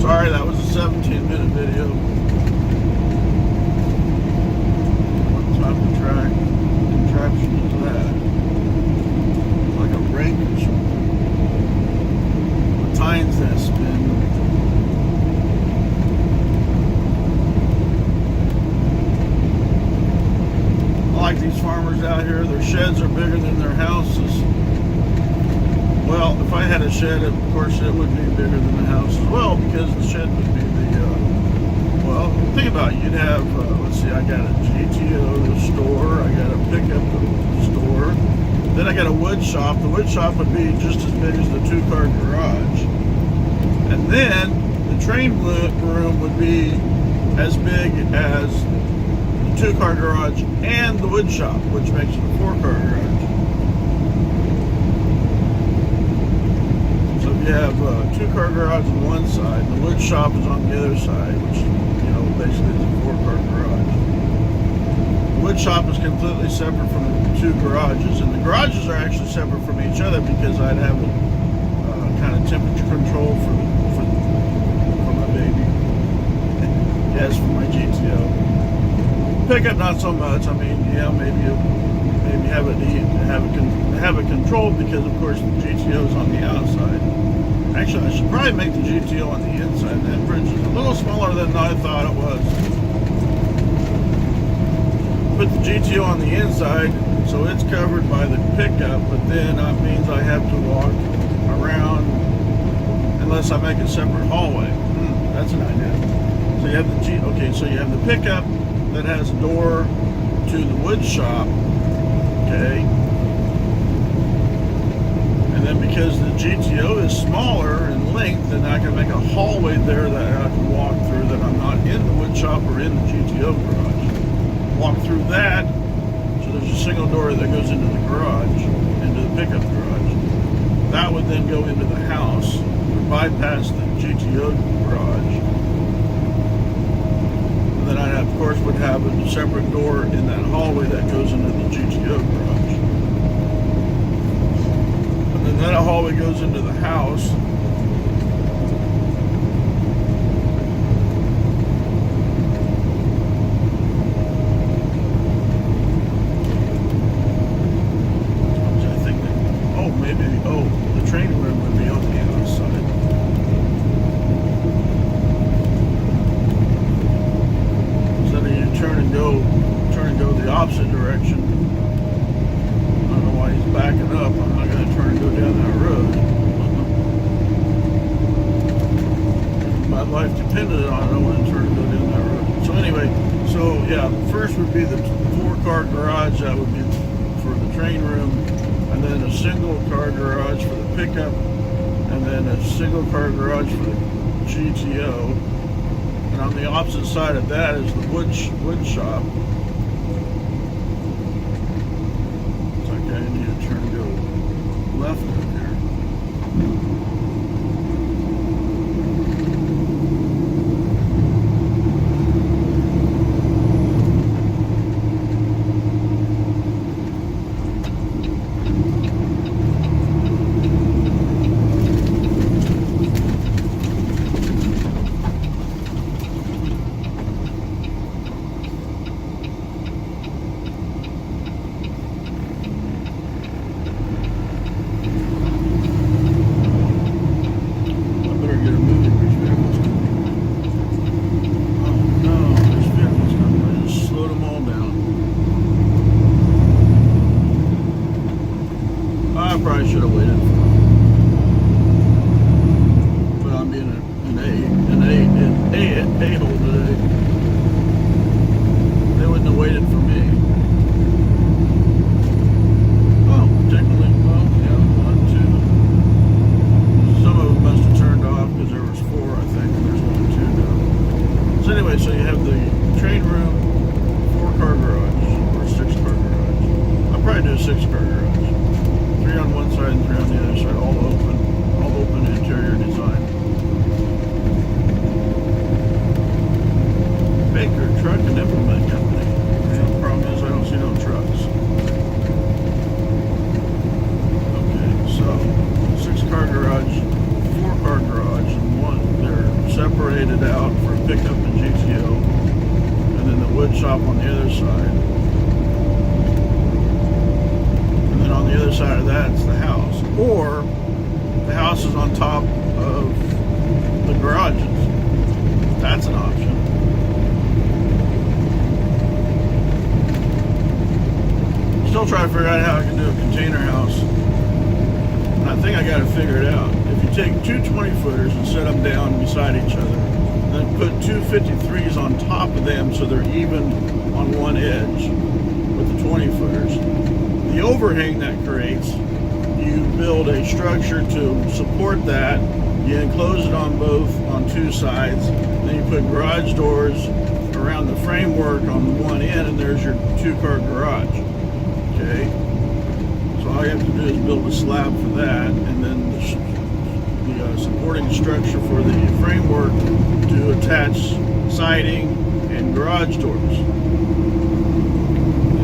Sorry, that was a 17-minute video. What type of contraption is that? Like a breakage. What time's this been? I like these farmers out here. Their sheds are bigger than their houses. Well, if I had a shed, of course it would be bigger than the house as well, because the shed would be the, well, think about it. You'd have, let's see, I got a GTO store, I got a pickup store, then I got a wood shop. The wood shop would be just as big as the two-car garage. And then the train room would be as big as the two-car garage and the wood shop, which makes it a four-car garage. You have a two-car garage on one side, and the wood shop is on the other side, which, you know, basically is a four-car garage. The wood shop is completely separate from the two garages, and the garages are actually separate from each other because I'd have a kind of temperature control for my baby. Yes, for my GTO. Pickup, not so much. I mean, yeah, maybe have it controlled because, of course, the GTO is on the outside. Actually, I should probably make the GTO on the inside. That bridge is a little smaller than I thought it was. Put the GTO on the inside, so it's covered by the pickup, but then that means I have to walk around unless I make a separate hallway. That's an idea. So you have so you have the pickup that has a door to the wood shop. Okay. And then because the GTO is smaller in length, then I can make a hallway there that I can walk through that I'm not in the wood shop or in the GTO garage. Walk through that, so there's a single door that goes into the garage, into the pickup garage. That would then go into the house, would bypass the GTO garage. And then I, of course, would have a separate door in that hallway that goes into the GTO garage. And then that hallway goes into the house. The training room would be on the outside. So then you turn and go the opposite direction. I don't know why he's backing up. I'm not going to turn and go down that road. My life depended on it. I want to turn and go down that road. So anyway, yeah, first would be the four-car garage. That would be for the train room. And then a single car garage for the pickup, and then a single car garage for the GTO. And on the opposite side of that is the wood shop. It's like I need to turn and go left in there. elevated out for a pickup and GTO, and then the wood shop on the other side. And then on the other side of that, it's the house. Or the house is on top of the garages. That's an option. Still trying to figure out how I can do a container house. And I think I got to figure it out. If you take two 20-footers and set them down beside each other, then put two 53s on top of them so they're even on one edge with the 20-footers. The overhang that creates, you build a structure to support that. You enclose it on two sides. Then you put garage doors around the framework on one end, and there's your two-car garage. Okay? So all you have to do is build a slab for that, and then the supporting structure for the framework to attach siding and garage doors.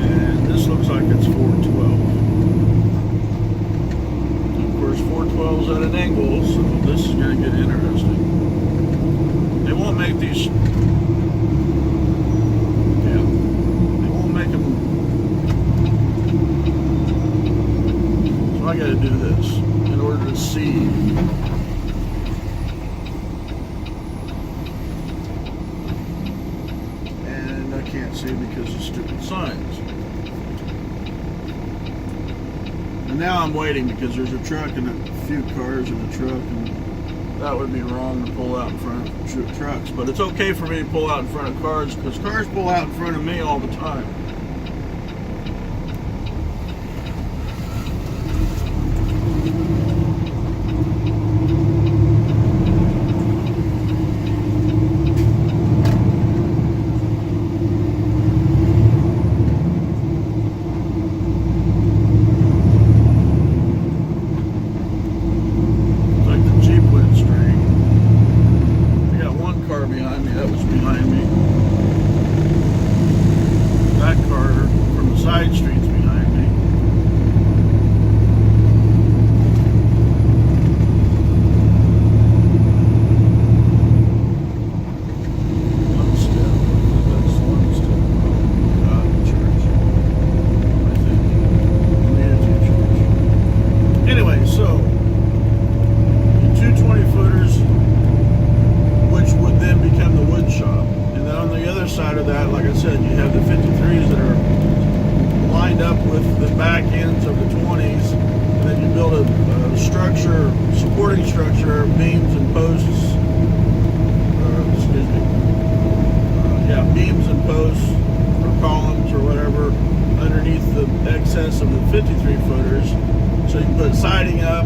And this looks like it's 412. Of course, 412's at an angle, so this is going to get interesting. They won't make these. Yeah, they won't make them. So I got to do this in order to see. And I can't see because of stupid signs. And now I'm waiting because there's a truck and a few cars in the truck, and that would be wrong to pull out in front of trucks. But it's okay for me to pull out in front of cars because cars pull out in front of me all the time. Side of that, like I said, you have the 53s that are lined up with the back ends of the 20s, and then you build a structure, supporting structure, beams and posts, beams and posts or columns or whatever underneath the excess of the 53-footers. So you can put siding up,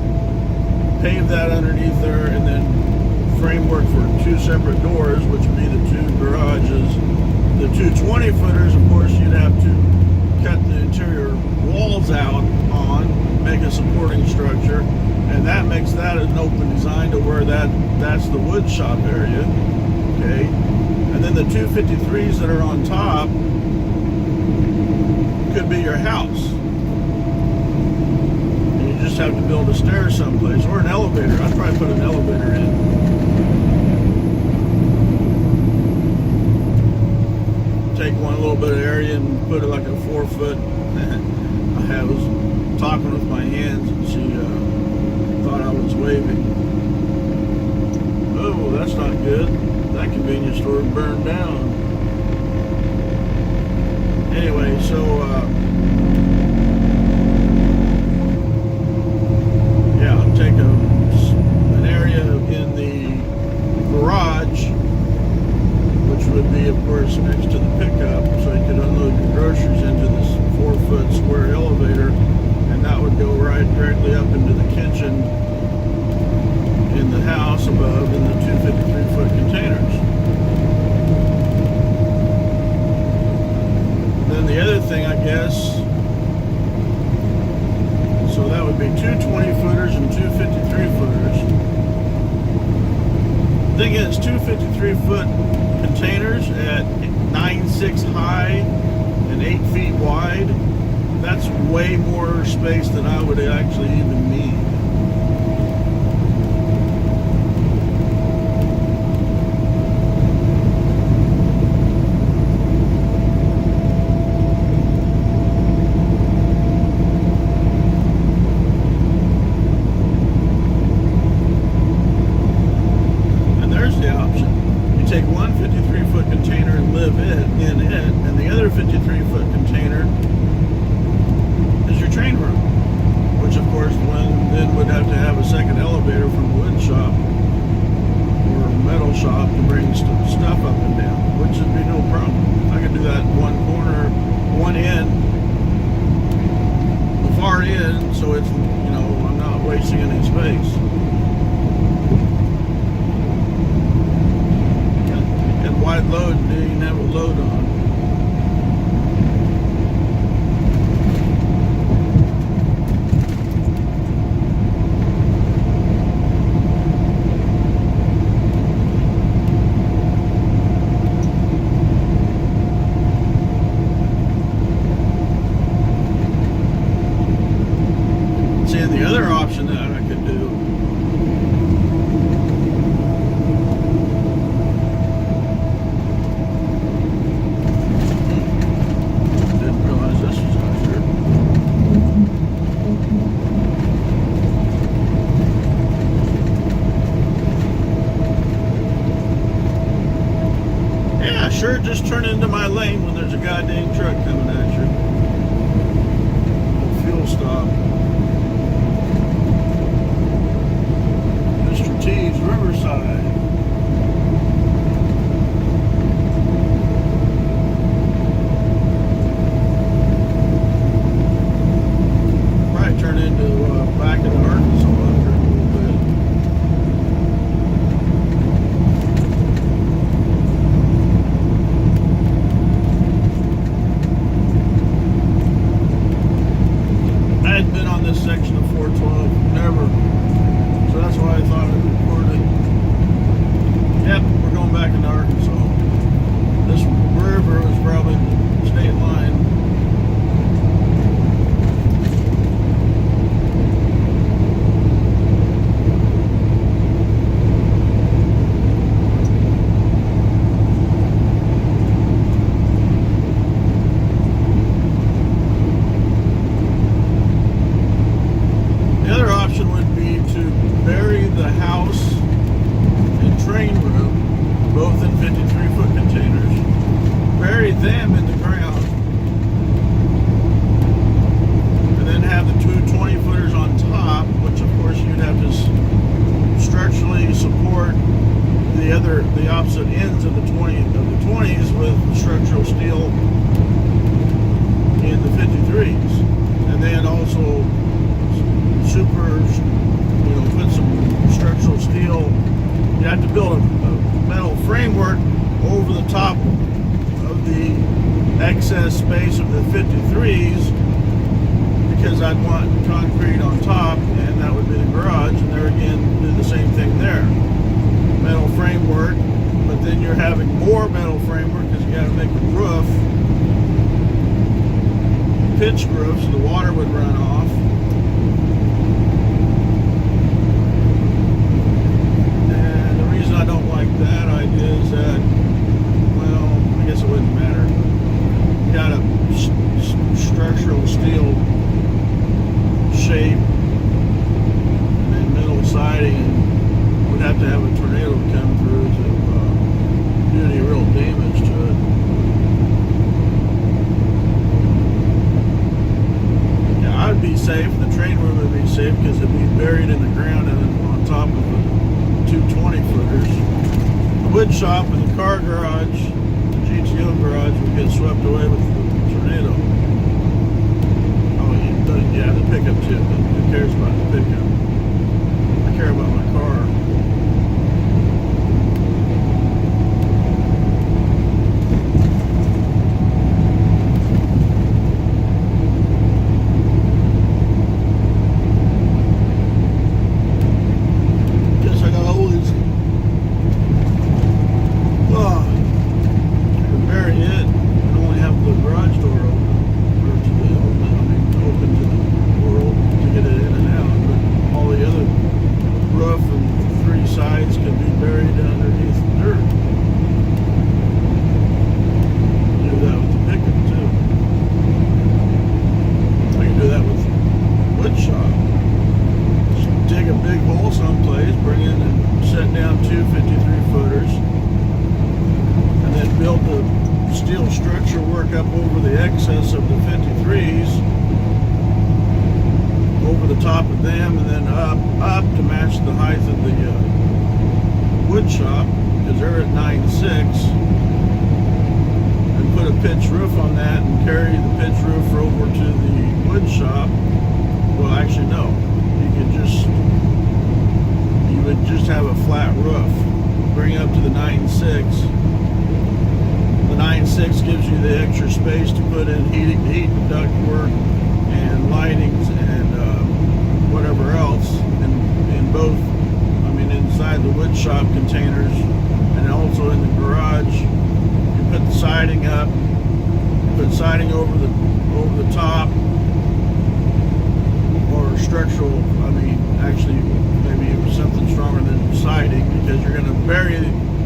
pave that underneath there, and then framework for two separate doors, which would be the two garages. The two 20-footers, of course, you'd have to cut the interior walls out on, make a supporting structure, and that makes that an open design to where that's the wood shop area. Okay, and then the two 53s that are on top could be your house. And you just have to build a stair someplace or an elevator. I'd probably put an elevator in. Take one little bit of area and put it like a 4-foot. I was talking with my hands and she thought I was waving. Oh, that's not good. That convenience store burned down. Anyway, so take an area in the garage, which would be, of course, next to the pickup, so you could unload your groceries into this 4-foot square elevator, and that would go right directly up into the kitchen in the house above in the two 53-foot containers. Then the other thing, I guess, so that would be two 20-footers and two 53-footers. The thing is, two 53-foot containers at 9'6" high and 8 feet wide, that's way more space than I would actually even need. take one 53-foot container and live in it, and the other 53-foot container is your train room, which of course then would have to have a second elevator from the wood shop or metal shop to bring stuff up and down, which would be no problem. I could do that one corner, one end, the far end, so it's, you know, I'm not wasting any space. And wide load, you can have a load on. The other option that I could do didn't realize this was out here. Yeah, sure, just turn into my lane when there's a goddamn truck coming at you. Oh, fuel stop. Riverside. Probably turn into back into Arkansas after a little bit. I hadn't been on this section of 412, never. So that's why I thought I'd record it. Yep, we're going back into Arkansas. This river was probably the state line. The other option would be to bury the house and train room, both in 53-foot containers, bury them in the ground, and then have the two 20-footers on top, which of course you'd have to structurally support the opposite ends of the 20s with structural steel in the 53s, and then also put some structural steel. You have to build a metal framework over the top of the excess space of the 53s, because I'd want concrete on top, and that would be the garage, and there again do the same thing there. Metal framework, but then you're having more metal framework because you got to make a roof, pitch roof, so the water would run off. I don't like that idea is that, well, I guess it wouldn't matter. You got a structural steel shape and then metal siding, and would have to have a tornado come through to do any real damage to it. Yeah, I would be safe. The train room would be safe because it'd be buried in the ground and then on top of it. Two 20-footers. The wood shop and the car garage, the GTO garage, would get swept away with the tornado. Oh, yeah, the pickup too. Who cares about the pickup? I care about my car. big hole someplace, bring in and set down two 53-footers, steel structure work up over the excess of the 53s, over the top of them, and then up to match the height of the wood shop, because they're at 9.6, and put a pitch roof on that and carry the pitch roof over to the wood shop. Well, actually no, you would just have a flat roof, bring it up to the 9.6. The 9.6 gives you the extra space to put in heat duct work and lightings and whatever else in both, I mean, inside the wood shop containers and also in the garage. You put the siding up, put siding over the top, or structural, I mean, actually maybe it was something stronger than siding, because you're going to bury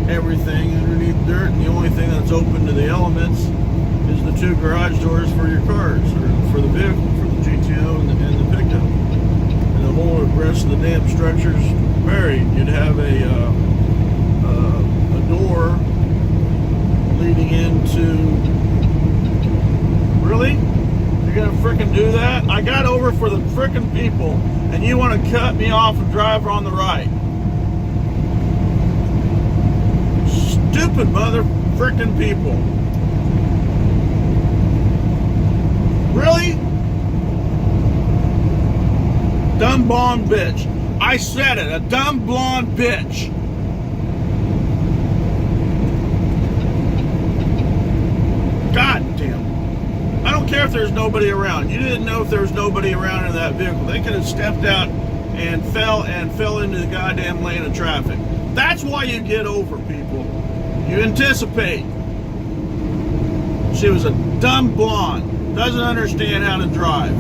everything underneath dirt, and the only thing that's open to the elements is the two garage doors for your cars, or for the vehicle, for the GTO and the pickup. And the whole rest of the damn structure's buried. You'd have a door leading into... Really? You're gonna frickin' do that? I got over for the frickin' people, and you want to cut me off and drive on the right. Stupid mother frickin' people. Really? Dumb blonde bitch. I said it, a dumb blonde bitch. God damn. I don't care if there's nobody around. You didn't know if there was nobody around in that vehicle. They could have stepped out and fell into the goddamn lane of traffic. That's why you get over, people. You anticipate. She was a dumb blonde. Doesn't understand how to drive.